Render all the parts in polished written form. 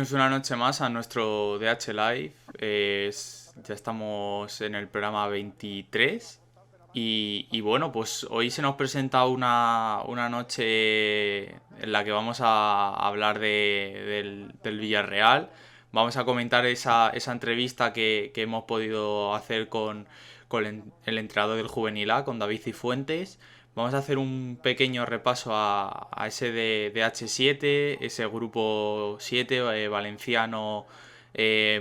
Bienvenidos una noche más a nuestro DH Live. Ya estamos en el programa 23 y bueno, pues hoy se nos presenta una noche en la que vamos a hablar del Villarreal. Vamos a comentar esa entrevista que hemos podido hacer con el entrenador del Juvenil A, con David Cifuentes. Vamos a hacer un pequeño repaso a ese de H7, ese grupo 7, valenciano,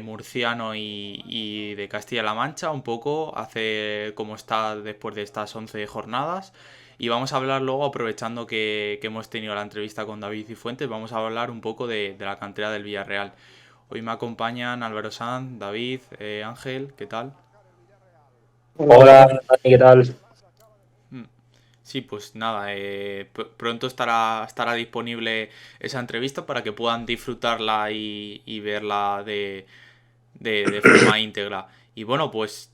murciano y de Castilla-La Mancha, un poco, hacer cómo está después de estas 11 jornadas. Y vamos a hablar luego, aprovechando que hemos tenido la entrevista con David Cifuentes, vamos a hablar un poco de la cantera del Villarreal. Hoy me acompañan Álvaro Sanz, David, Ángel, ¿qué tal? Hola, Dani, ¿qué tal? Sí, pues nada, pronto estará disponible esa entrevista para que puedan disfrutarla y verla de forma íntegra. Y bueno, pues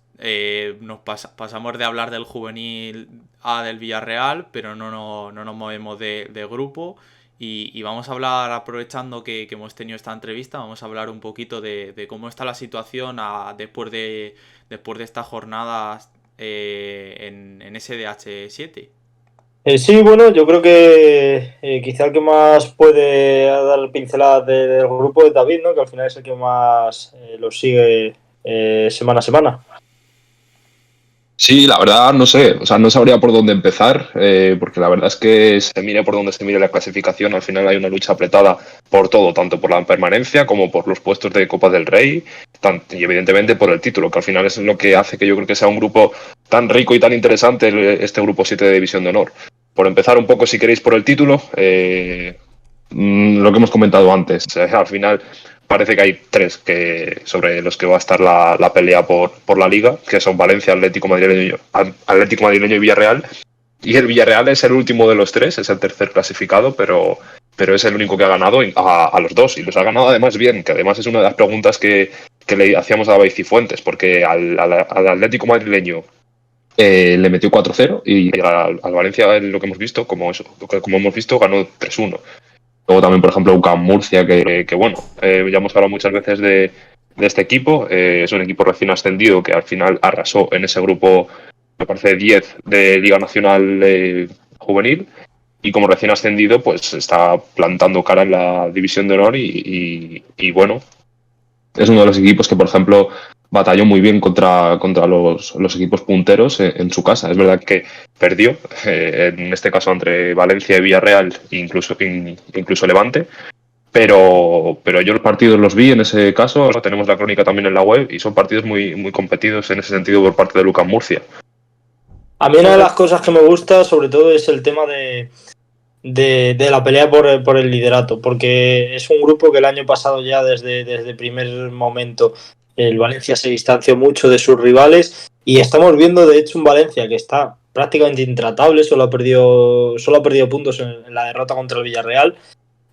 pasamos de hablar del juvenil A del Villarreal, pero no nos movemos de grupo. Y vamos a hablar, aprovechando que hemos tenido esta entrevista, vamos a hablar un poquito de cómo está la situación después de estas jornadas en SDH7. Sí, bueno, yo creo que quizá el que más puede dar pinceladas del grupo es David, ¿no? Que al final es el que más lo sigue semana a semana. Sí, la verdad no sé, o sea, no sabría por dónde empezar, porque la verdad es que se mire por donde se mire la clasificación, al final hay una lucha apretada por todo, tanto por la permanencia como por los puestos de Copa del Rey, y evidentemente por el título, que al final es lo que hace que yo creo que sea un grupo tan rico y tan interesante este grupo 7 de División de Honor. Por empezar un poco, si queréis, por el título, lo que hemos comentado antes, al final parece que hay tres sobre los que va a estar la pelea por la liga, que son Valencia, Atlético Madrileño y Villarreal. Y el Villarreal es el último de los tres, es el tercer clasificado, pero es el único que ha ganado a los dos. Y los ha ganado además bien, que además es una de las preguntas que le hacíamos a David Cifuentes, porque al Atlético Madrileño le metió 4-0 y al Valencia, lo que hemos visto, como hemos visto, ganó 3-1. Luego también, por ejemplo, UCAM Murcia, que bueno, ya hemos hablado muchas veces de este equipo. Es un equipo recién ascendido que al final arrasó en ese grupo, me parece, 10 de Liga Nacional Juvenil. Y como recién ascendido, pues está plantando cara en la División de Honor y bueno, es uno de los equipos que, por ejemplo, batalló muy bien contra los equipos punteros en su casa. Es verdad que perdió, en este caso entre Valencia y Villarreal, incluso Levante, pero yo los partidos los vi en ese caso. Ahora tenemos la crónica también en la web y son partidos muy, muy competidos en ese sentido por parte de Lucas Murcia. A mí una de las cosas que me gusta, sobre todo, es el tema de la pelea por el liderato, porque es un grupo que el año pasado ya desde el primer momento el Valencia se distanció mucho de sus rivales y estamos viendo de hecho un Valencia que está prácticamente intratable, solo ha perdido puntos en la derrota contra el Villarreal.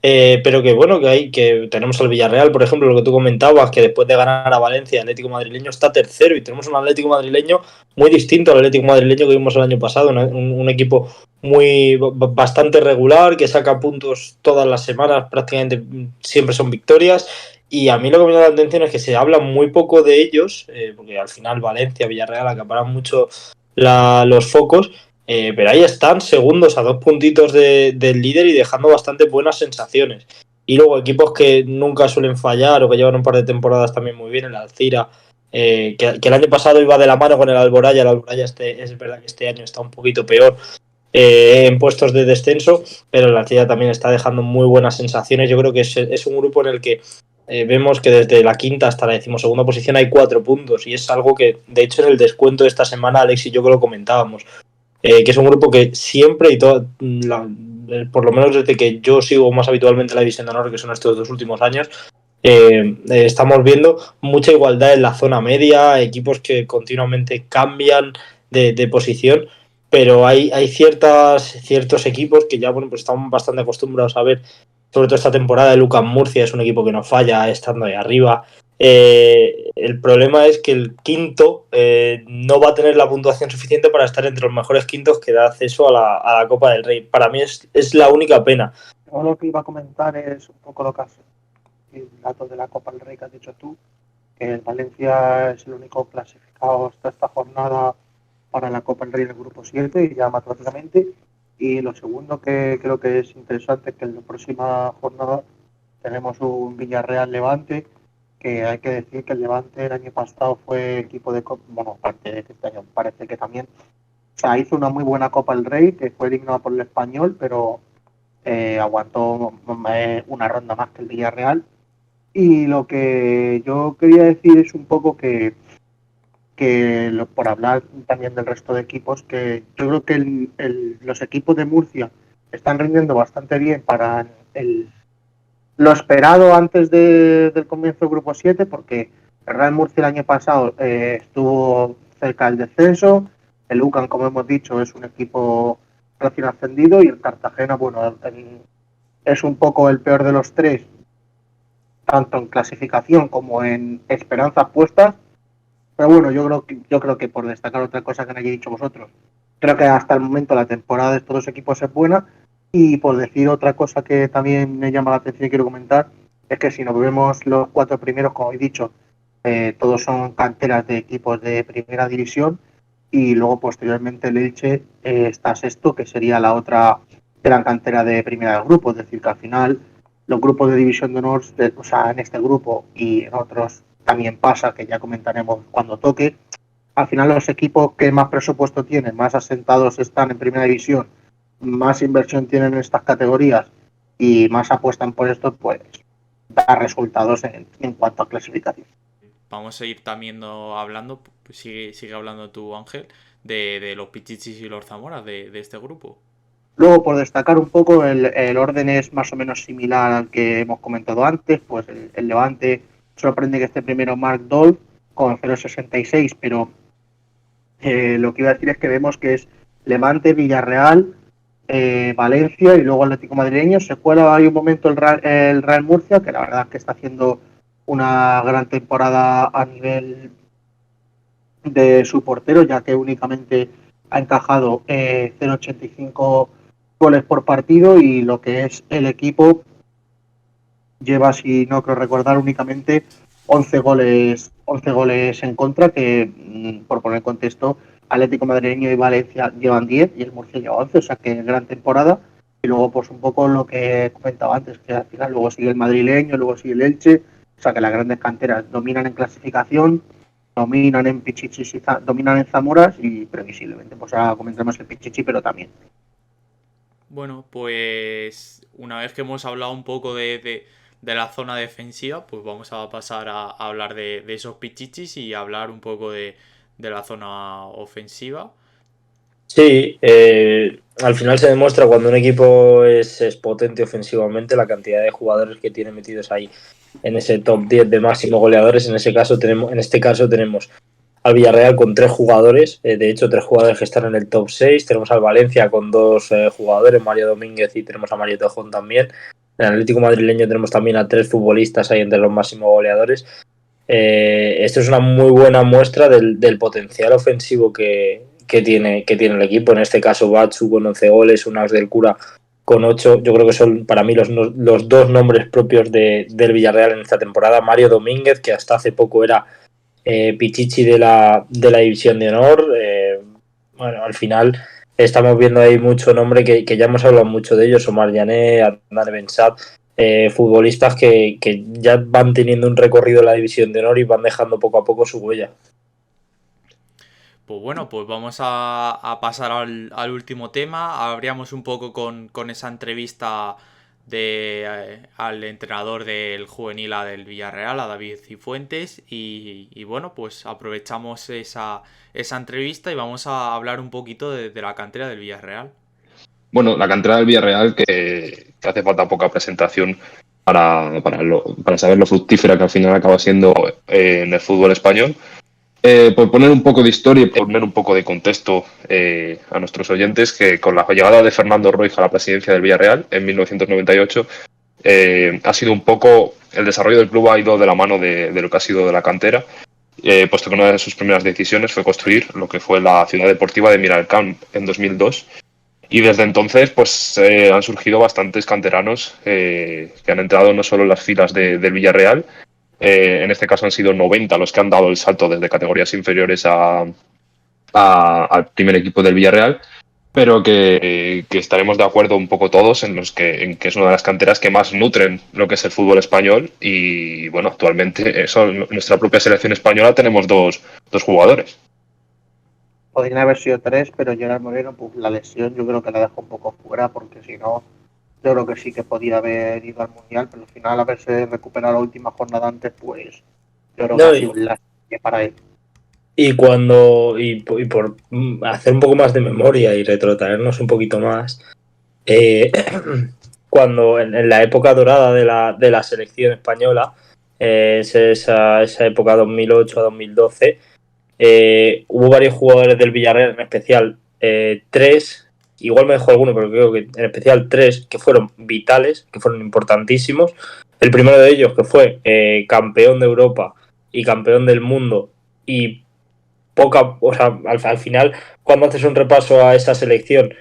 Pero que bueno, que tenemos al Villarreal, por ejemplo, lo que tú comentabas, que después de ganar a Valencia, el Atlético Madrileño está tercero y tenemos un Atlético Madrileño muy distinto al Atlético Madrileño que vimos el año pasado, un equipo bastante regular, que saca puntos todas las semanas, prácticamente siempre son victorias. Y a mí lo que me llama la atención es que se habla muy poco de ellos, porque al final Valencia, Villarreal acaparan mucho los focos, pero ahí están segundos a 2 puntitos del líder y dejando bastante buenas sensaciones. Y luego equipos que nunca suelen fallar o que llevan un par de temporadas también muy bien, el Alcira, que el año pasado iba de la mano con el Alboraya es verdad que este año está un poquito peor en puestos de descenso, pero el Alcira también está dejando muy buenas sensaciones. Yo creo que es un grupo en el que vemos que desde la quinta hasta la decimosegunda posición hay 4 puntos y es algo que, de hecho, en el descuento de esta semana, Alex y yo que lo comentábamos, que es un grupo que siempre por lo menos desde que yo sigo más habitualmente la División de Honor, que son estos 2 últimos años, estamos viendo mucha igualdad en la zona media, equipos que continuamente cambian de posición, pero hay ciertos equipos que ya, bueno, pues estamos bastante acostumbrados a ver, sobre todo esta temporada de Lucas Murcia, es un equipo que no falla estando ahí arriba. El problema es que el quinto no va a tener la puntuación suficiente para estar entre los mejores quintos que da acceso a la Copa del Rey. Para mí es la única pena. Yo lo que iba a comentar es un poco lo que hace el dato de la Copa del Rey que has dicho tú, que el Valencia es el único clasificado hasta esta jornada para la Copa del Rey del Grupo 7 y ya matemáticamente. Y lo segundo que creo que es interesante es que en la próxima jornada tenemos un Villarreal Levante, que hay que decir que el Levante el año pasado fue equipo de Copa, bueno, aparte de que este año parece que también, o sea, hizo una muy buena Copa del Rey, que fue eliminado por el Español, pero aguantó una ronda más que el Villarreal. Y lo que yo quería decir es un poco que por hablar también del resto de equipos, que yo creo que los equipos de Murcia están rindiendo bastante bien para lo esperado antes del comienzo del Grupo 7, porque el Real Murcia el año pasado estuvo cerca del descenso, el UCAM, como hemos dicho, es un equipo recién ascendido, y el Cartagena, bueno, es un poco el peor de los tres, tanto en clasificación como en esperanzas puestas. Pero bueno, yo creo que por destacar otra cosa que no hayáis dicho vosotros, creo que hasta el momento la temporada de estos dos equipos es buena. Y por decir otra cosa que también me llama la atención y quiero comentar, es que si nos vemos los cuatro primeros, como he dicho, todos son canteras de equipos de primera división, y luego posteriormente el Elche está sexto, que sería la otra gran cantera de primera del grupo. Es decir, que al final los grupos de división de honor, o sea, en este grupo y en otros también pasa, que ya comentaremos cuando toque, al final los equipos que más presupuesto tienen, más asentados están en primera división, más inversión tienen en estas categorías y más apuestan por esto, pues da resultados en cuanto a clasificación. Vamos a ir también hablando, pues sigue hablando tú, Ángel, de los Pichichis y los Zamoras de este grupo. Luego, por destacar un poco, el orden es más o menos similar al que hemos comentado antes. Pues el Levante sorprende que esté primero Marc Dolf con 0,66, pero lo que iba a decir es que vemos que es Levante, Villarreal, Valencia y luego Atlético Madrileño. Se cuela hay un momento el Real Murcia, que la verdad es que está haciendo una gran temporada a nivel de su portero, ya que únicamente ha encajado 0,85 goles por partido, y lo que es el equipo lleva, si no creo recordar, únicamente 11 goles en contra, que por poner contexto, Atlético Madrileño y Valencia llevan 10 y el Murcia lleva 11, o sea que gran temporada. Y luego pues un poco lo que comentaba antes, que al final luego sigue el madrileño, luego sigue el Elche, o sea que las grandes canteras dominan en clasificación, dominan en Pichichis y dominan en Zamoras, y previsiblemente pues ahora comentaremos el Pichichi, pero también. Bueno, pues una vez que hemos hablado un poco de la zona defensiva, pues vamos a pasar a hablar de esos Pichichis y hablar un poco de la zona ofensiva. Sí, al final se demuestra cuando un equipo es potente ofensivamente la cantidad de jugadores que tiene metidos ahí en ese top 10 de máximos goleadores. En este caso tenemos al Villarreal con 3 jugadores, de hecho 3 jugadores que están en el top 6. Tenemos al Valencia con 2 jugadores, Mario Domínguez, y tenemos a Mario Tejón también. En el Atlético Madrileño tenemos también a 3 futbolistas ahí entre los máximos goleadores. Esto es una muy buena muestra del potencial ofensivo que tiene el equipo. En este caso Batsu con 11 goles, Unax del Cura con 8. Yo creo que son para mí los dos nombres propios del Villarreal en esta temporada. Mario Domínguez, que hasta hace poco era Pichichi de la División de Honor. Bueno, al final estamos viendo ahí mucho nombre que ya hemos hablado mucho de ellos: Omar Llané, Adnan Bensat, futbolistas que ya van teniendo un recorrido en la División de Honor y van dejando poco a poco su huella. Pues bueno, pues vamos a pasar al último tema. Abríamos un poco con esa entrevista al entrenador del juvenil A del Villarreal, a David Cifuentes, y bueno, pues aprovechamos esa entrevista y vamos a hablar un poquito de la cantera del Villarreal. Bueno, la cantera del Villarreal, que hace falta poca presentación para saber lo fructífera que al final acaba siendo en el fútbol español. Por poner un poco de historia y poner un poco de contexto a nuestros oyentes, que con la llegada de Fernando Roig a la presidencia del Villarreal en 1998, ha sido un poco, el desarrollo del club ha ido de la mano de lo que ha sido de la cantera, puesto que una de sus primeras decisiones fue construir lo que fue la ciudad deportiva de Miralcamp en 2002. Y desde entonces, pues han surgido bastantes canteranos que han entrado no solo en las filas del Villarreal, en este caso han sido 90 los que han dado el salto desde categorías inferiores al primer equipo del Villarreal, pero que estaremos de acuerdo un poco todos en que es una de las canteras que más nutren lo que es el fútbol español. Y bueno, actualmente en nuestra propia selección española tenemos dos jugadores. Podrían haber sido 3, pero Gerard Moreno, pues la lesión yo creo que la dejó un poco fuera, porque si no, yo creo que sí que podía haber ido al Mundial, pero al final haberse recuperado la última jornada antes, pues yo creo que No, ha sido un lastre para él. y por hacer un poco más de memoria y retrotraernos un poquito más, cuando en la época dorada de la selección española, esa época 2008 a 2012, hubo varios jugadores del Villarreal, en especial 3, igual me dejó alguno, pero creo que en especial 3 que fueron vitales, que fueron importantísimos. El primero de ellos, que fue campeón de Europa y campeón del mundo, y o sea, al final, cuando haces un repaso a esa selección,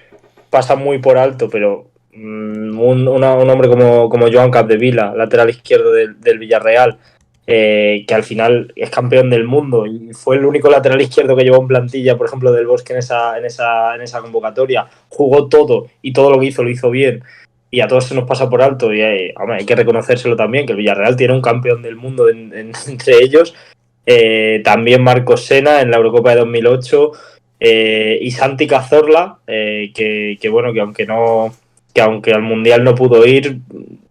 pasa muy por alto, pero un hombre como Joan Capdevila, lateral izquierdo del Villarreal, que al final es campeón del mundo y fue el único lateral izquierdo que llevó en plantilla, por ejemplo, del Bosque en esa convocatoria, jugó todo y todo lo que hizo lo hizo bien. Y a todos se nos pasa por alto y hay que reconocérselo también, que el Villarreal tiene un campeón del mundo entre ellos. También Marcos Sena en la Eurocopa de 2008, y Santi Cazorla, que bueno, que aunque al Mundial no pudo ir,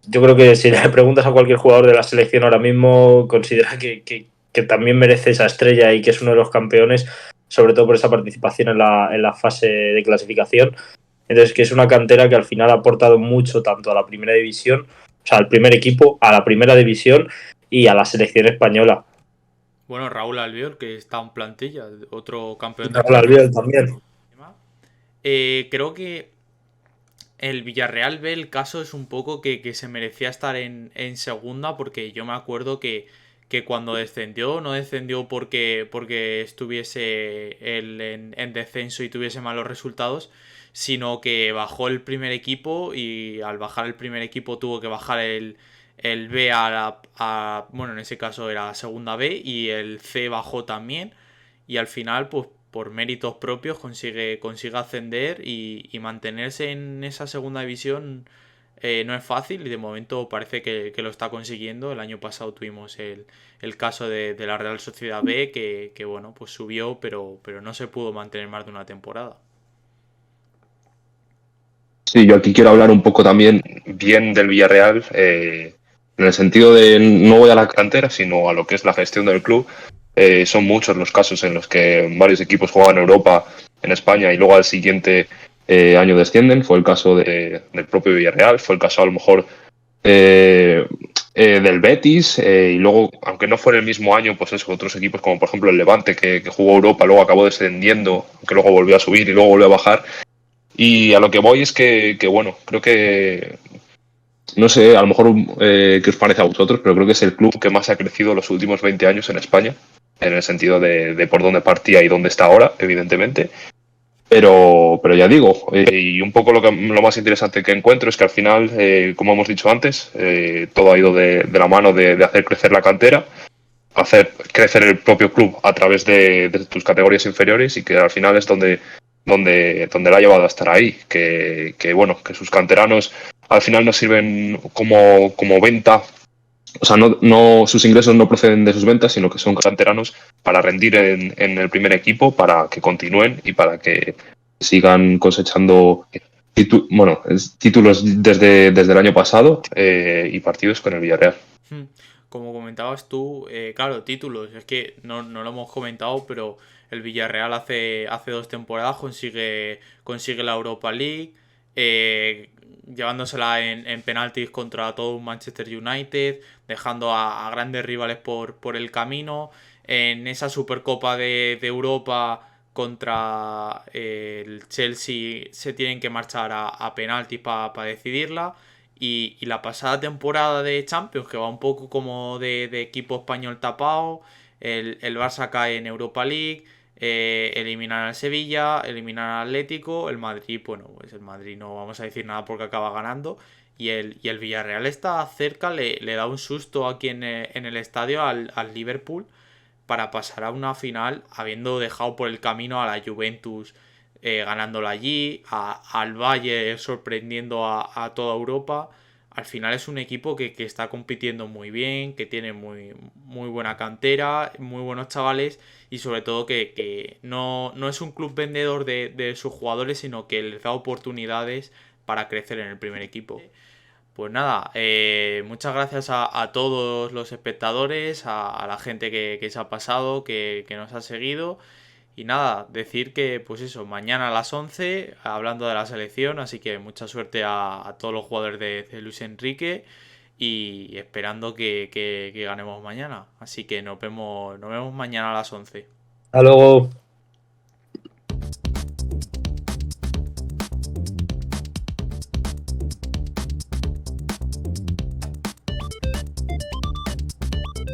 yo creo que si le preguntas a cualquier jugador de la selección ahora mismo, considera que también merece esa estrella y que es uno de los campeones, sobre todo por esa participación en la fase de clasificación. Entonces, que es una cantera que al final ha aportado mucho tanto a la primera división, o sea, al primer equipo, a la primera división y a la selección española. Bueno, Raúl Albiol, que está en plantilla, otro campeón de Raúl Albiol también. Creo que el Villarreal B, el caso es un poco que se merecía estar en segunda, porque yo me acuerdo que cuando descendió, no descendió porque estuviese él en descenso y tuviese malos resultados, sino que bajó el primer equipo y al bajar el primer equipo tuvo que bajar el B bueno, en ese caso era segunda B, y el C bajó también, y al final pues por méritos propios consigue ascender y mantenerse en esa segunda división. No es fácil y de momento parece que lo está consiguiendo. El año pasado tuvimos el caso de la Real Sociedad B que bueno, pues subió, pero no se pudo mantener más de una temporada. Sí, yo aquí quiero hablar un poco también bien del Villarreal, en el sentido de no voy a la cantera, sino a lo que es la gestión del club. Son muchos los casos en los que varios equipos juegan en Europa, en España, y luego al siguiente año descienden. Fue el caso del propio Villarreal, fue el caso a lo mejor del Betis, y luego, aunque no fue en el mismo año, pues eso, otros equipos como por ejemplo el Levante, que jugó Europa, luego acabó descendiendo, que luego volvió a subir y luego volvió a bajar. Y a lo que voy es que bueno, creo que, no sé, a lo mejor qué os parece a vosotros, pero creo que es el club que más ha crecido los últimos 20 años en España, en el sentido de por dónde partía y dónde está ahora, evidentemente. Pero ya digo, y un poco lo más interesante que encuentro es que al final, como hemos dicho antes, todo ha ido de la mano de hacer crecer la cantera, hacer crecer el propio club a través de tus categorías inferiores, y que al final es donde la ha llevado a estar ahí, que bueno, que sus canteranos al final no sirven como venta, o sea, sus ingresos no proceden de sus ventas, sino que son canteranos para rendir en el primer equipo, para que continúen y para que sigan cosechando títulos desde el año pasado, y partidos con el Villarreal. Como comentabas tú, claro, títulos, es que no lo hemos comentado, pero el Villarreal hace 2 temporadas consigue la Europa League, llevándosela en penaltis contra todo un Manchester United, dejando a grandes rivales por el camino. En esa Supercopa de Europa contra el Chelsea se tienen que marchar a penaltis para decidirla. Y la pasada temporada de Champions, que va un poco como de equipo español tapado, el Barça cae en Europa League, eliminan al Sevilla, eliminan al Atlético, el Madrid, bueno, pues el Madrid no vamos a decir nada porque acaba ganando. Y el Villarreal está cerca, le da un susto aquí en el estadio al Liverpool para pasar a una final, habiendo dejado por el camino a la Juventus ganándola allí, al Bayern sorprendiendo a toda Europa. Al final es un equipo que está compitiendo muy bien, que tiene muy buena cantera, muy buenos chavales y sobre todo que no es un club vendedor de sus jugadores, sino que les da oportunidades para crecer en el primer equipo. Pues nada, muchas gracias a todos los espectadores, a la gente que se ha pasado, que nos ha seguido. Y nada, decir que pues eso, mañana a las 11 hablando de la selección, así que mucha suerte a todos los jugadores de Luis Enrique y esperando que ganemos mañana. Así que nos vemos mañana a las 11. Hasta luego.